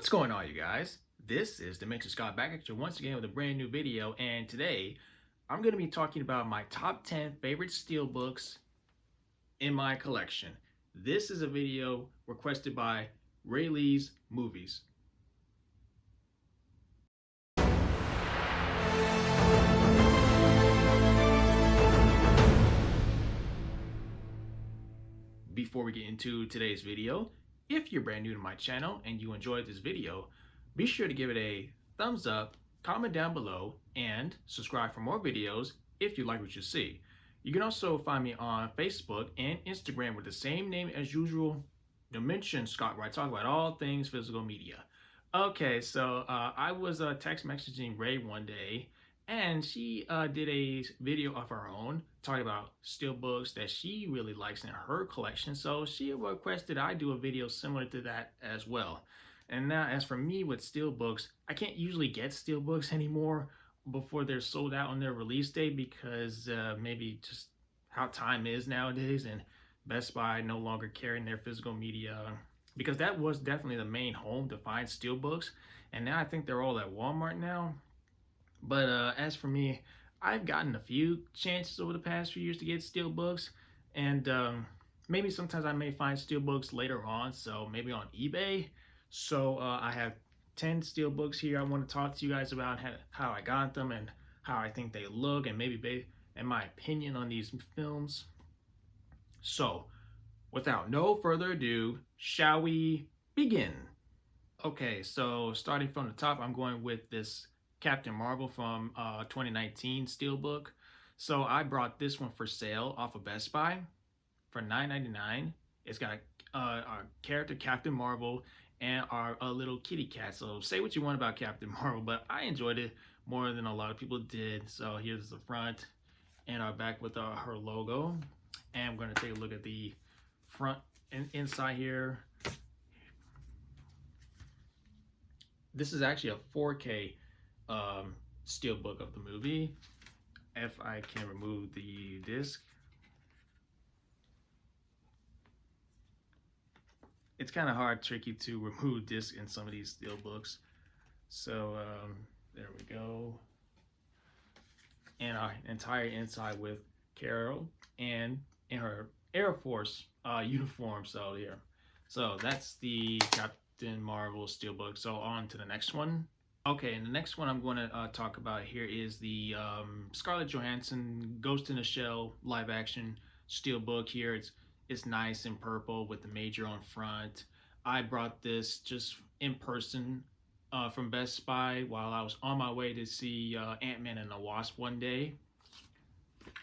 What's going on, you guys? This is Dimension Scott back at you once again with a brand new video, and today I'm going to be talking about my top 10 favorite steelbooks in my collection. This is a video requested by Rayleigh's Movies. Before we get into today's video, if you're brand new to my channel and you enjoyed this video, be sure to give it a thumbs up, comment down below, and subscribe for more videos if you like what you see. You can also find me on Facebook and Instagram with the same name as usual, Dimension Scott, where I talk about all things physical media. Okay, so I was text messaging Ray one day, and she did a video of her own talking about steelbooks that she really likes in her collection. So she requested I do a video similar to that as well. And now, as for me with steelbooks, I can't usually get steelbooks anymore before they're sold out on their release date because maybe just how time is nowadays, and Best Buy no longer carrying their physical media, because that was definitely the main home to find steelbooks, and now I think they're all at Walmart now. But as for me, I've gotten a few chances over the past few years to get steelbooks, and maybe sometimes I may find steelbooks later on, so maybe on eBay. So I have 10 steelbooks here I want to talk to you guys about how I got them and how I think they look, and maybe and my opinion on these films. So without no further ado, shall we begin? Okay, so starting from the top, I'm going with this Captain Marvel from 2019 Steelbook. So I brought this one for sale off of Best Buy for $9.99. It's got our character Captain Marvel and our little kitty cat. So say what you want about Captain Marvel, but I enjoyed it more than a lot of people did. So here's the front and our back with her logo. And I'm going to take a look at the front and inside here. This is actually a 4K steelbook of the movie. If I can remove the disc. It's kind of hard, tricky to remove disc in some of these steelbooks. So there we go. And our entire inside with Carol and in her Air Force uniform. So here. So that's the Captain Marvel steelbook. So on to the next one. Okay, and the next one I'm going to talk about here is the Scarlett Johansson Ghost in the Shell live action steelbook. Here it's nice and purple with the major on front. I brought this just in person from Best Buy while I was on my way to see Ant-Man and the Wasp one day.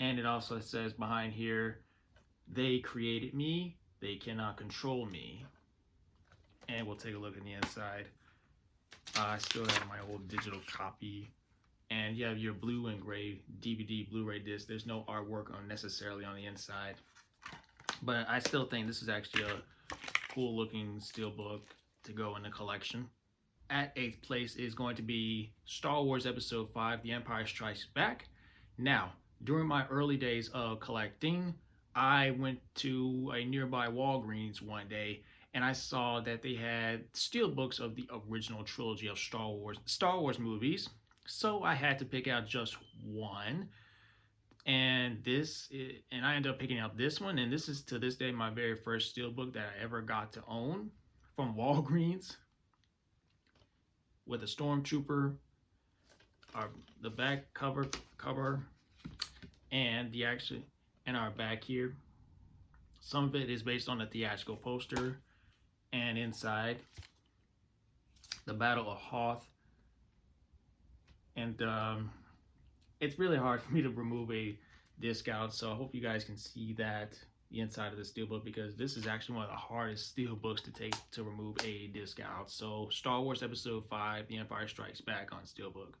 And it also says behind here, "They created me, they cannot control me." And we'll take a look at the inside. I still have my old digital copy, and you have your blue and gray DVD Blu-ray disc. There's no artwork necessarily on the inside, but I still think this is actually a cool looking steelbook to go in the collection. At 8th place is going to be Star Wars Episode 5, The Empire Strikes Back. Now, during my early days of collecting, I went to a nearby Walgreens one day, and I saw that they had steelbooks of the original trilogy of Star Wars movies. So I had to pick out just one, and I ended up picking out this one. And this is to this day my very first steelbook that I ever got to own from Walgreens, with a stormtrooper, the back cover, and our back here. Some of it is based on the theatrical poster. And inside, the Battle of Hoth. And it's really hard for me to remove a disc out, so I hope you guys can see that, the inside of the steelbook, because this is actually one of the hardest steelbooks to remove a disc out. So Star Wars Episode 5, The Empire Strikes Back on steelbook.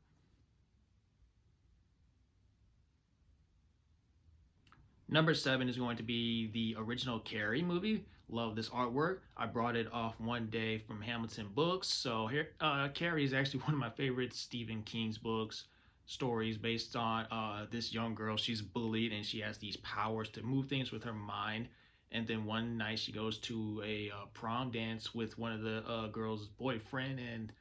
Number 7 is going to be the original Carrie movie. Love this artwork. I brought it off one day from Hamilton Books. So here, Carrie is actually one of my favorite Stephen King's books. Stories based on this young girl. She's bullied and she has these powers to move things with her mind and then one night she goes to a prom dance with one of the girls' boyfriend, and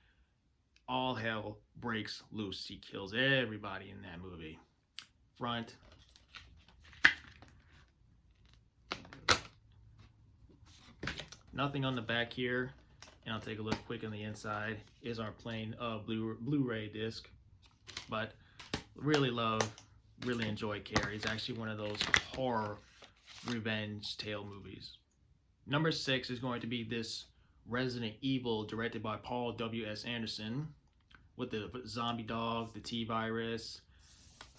all hell breaks loose. She kills everybody in that movie. Front. Nothing on the back here, and I'll take a look quick on the inside. Is our plain Blu-ray disc, but really enjoy Carrie. It's actually one of those horror revenge tale movies. Number 6 is going to be this Resident Evil, directed by Paul W.S. Anderson, with the zombie dog, the T-virus,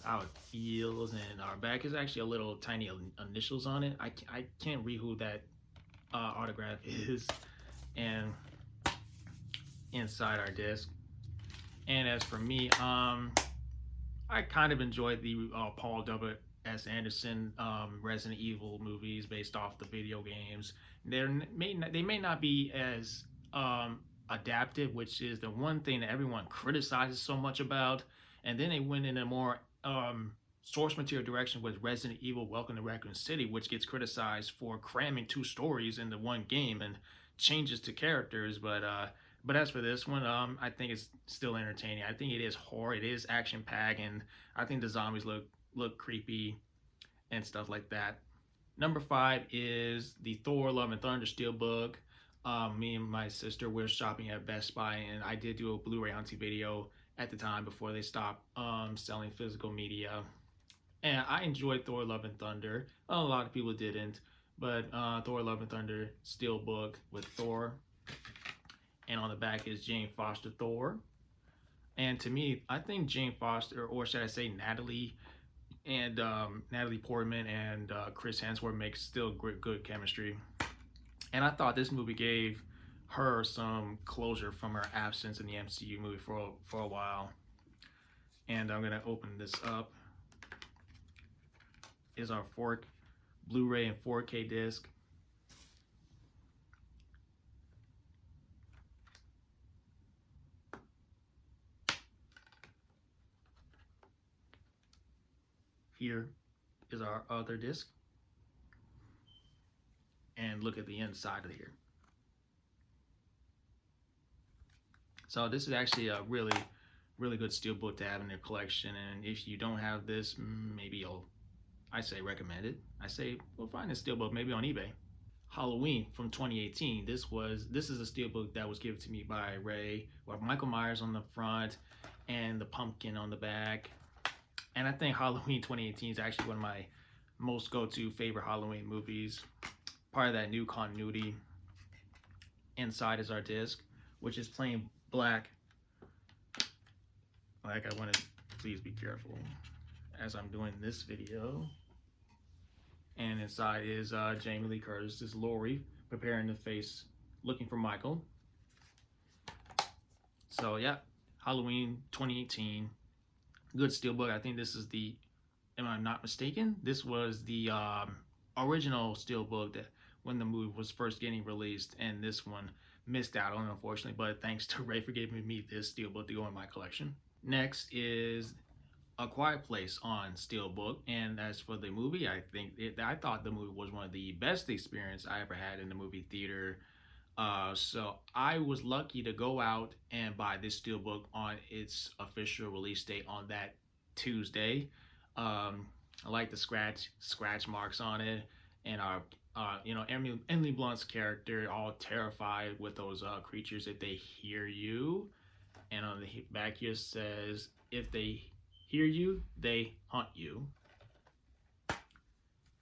how it feels, and our back is actually a little tiny initials on it. I can't read who that autograph is, and inside our disc. And as for me, I kind of enjoyed the Paul W.S. Anderson Resident Evil movies based off the video games. They may not be as adaptive, which is the one thing that everyone criticizes so much about. And then they went in a more source material direction with Resident Evil Welcome to Raccoon City, which gets criticized for cramming 2 stories into one game and changes to characters. But as for this one, I think it's still entertaining. I think it is horror, it is action packed, and I think the zombies look creepy and stuff like that. Number 5 is the Thor: Love and Thunder Steelbook. Me and my sister were shopping at Best Buy, and I did do a Blu-ray hunting video at the time before they stopped selling physical media. And I enjoyed Thor: Love and Thunder. A lot of people didn't, but Thor: Love and Thunder Steelbook with Thor. And on the back is Jane Foster Thor. And to me, I think Jane Foster, or should I say Natalie Portman and Chris Hemsworth make still good chemistry. And I thought this movie gave her some closure from her absence in the MCU movie for a while. And I'm gonna open this up. Is our Blu-ray and 4K disc. Here is our other disc. And look at the inside of here. So this is actually a really good steelbook to have in your collection. And if you don't have this, maybe I say recommend it. I say we'll find this steelbook maybe on eBay. Halloween from 2018. This is a steelbook that was given to me by Ray, with Michael Myers on the front and the pumpkin on the back. And I think Halloween 2018 is actually one of my most go-to favorite Halloween movies. Part of that new continuity. Inside is our disc, which is plain black. Like, I want to please be careful as I'm doing this video. And inside is Jamie Lee Curtis, this Laurie, preparing to face, looking for Michael. So yeah, Halloween 2018. Good steelbook. I think this is am I not mistaken? This was the original steelbook that when the movie was first getting released, and this one missed out on, unfortunately, but thanks to Ray for giving me this steelbook to go in my collection. Next is A Quiet Place on steelbook, and as for the movie, I thought the movie was one of the best experience I ever had in the movie theater. So I was lucky to go out and buy this steelbook on its official release date on that Tuesday. I like the scratch marks on it, and our Emily Blunt's character all terrified with those creatures if they hear you. And on the back here says, if they hear you, they hunt you.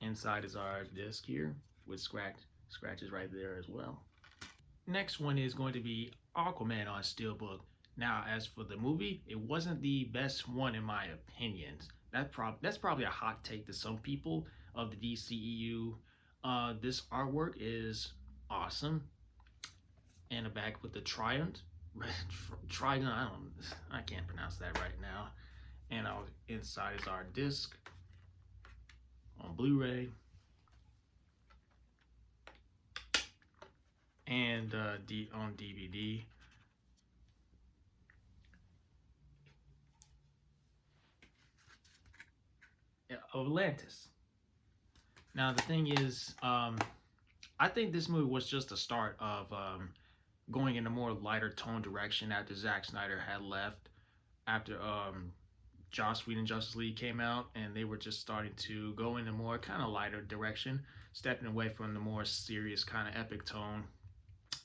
Inside is our disc here with scratches right there as well. Next one is going to be Aquaman on steelbook. Now, as for the movie, it wasn't the best one in my opinion. That's probably a hot take to some people of the DCEU. This artwork is awesome. And the back with the Trident, I can't pronounce that right now. And inside is our disc on Blu-ray. And on DVD. Atlantis. Now the thing is, I think this movie was just the start of going in a more lighter tone direction after Zack Snyder had left, after Joss Whedon Justice League came out, and they were just starting to go in a more kind of lighter direction, stepping away from the more serious kind of epic tone.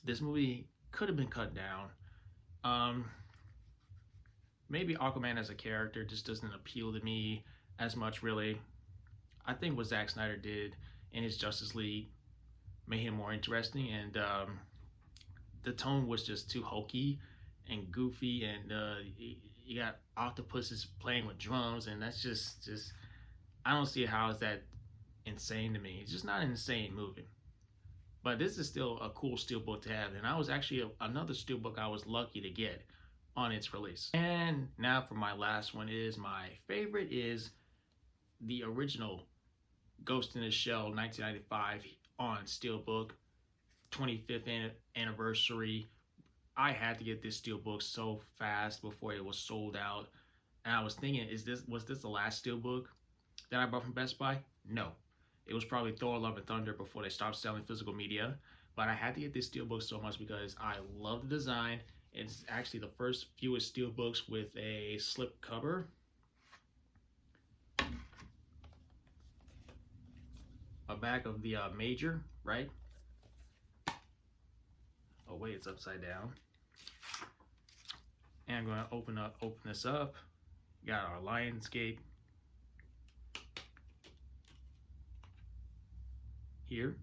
This movie could have been cut down. Um, Maybe Aquaman as a character just doesn't appeal to me as much, really. I think what Zack Snyder did in his Justice League made him more interesting, and the tone was just too hokey and goofy, and you got octopuses playing with drums, and that's just I don't see how is that insane to me. It's just not an insane movie. But this is still a cool steelbook to have, and I was actually another steelbook I was lucky to get on its release. And now for my last one is my favorite is the original Ghost in the Shell 1995 on steelbook, 25th anniversary. I had to get this steelbook so fast before it was sold out. And I was thinking, was this the last steelbook that I bought from Best Buy? No. It was probably Thor Love and Thunder before they stopped selling physical media. But I had to get this steelbook so much because I love the design. It's actually the first fewest steelbooks with a slip cover. A back of the major, right? Oh wait, it's upside down. And I'm going to open this up. Got our Lionsgate here.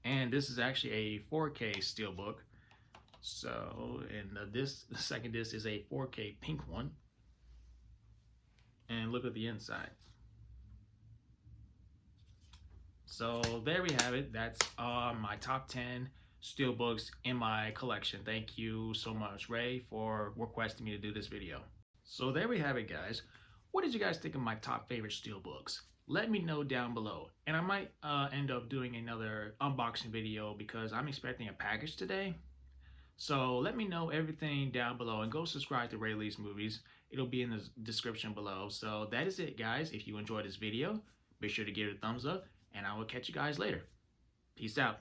And this is actually a 4K steelbook. So, and the second disc is a 4K pink one. And look at the inside. So there we have it. That's my top 10 steelbooks in my collection. Thank you so much, Ray, for requesting me to do this video. So there we have it, guys. What did you guys think of my top favorite steelbooks? Let me know down below. And I might end up doing another unboxing video because I'm expecting a package today. So let me know everything down below, and go subscribe to Ray Lee's Movies. It'll be in the description below. So that is it, guys. If you enjoyed this video, be sure to give it a thumbs up, and I will catch you guys later. Peace out.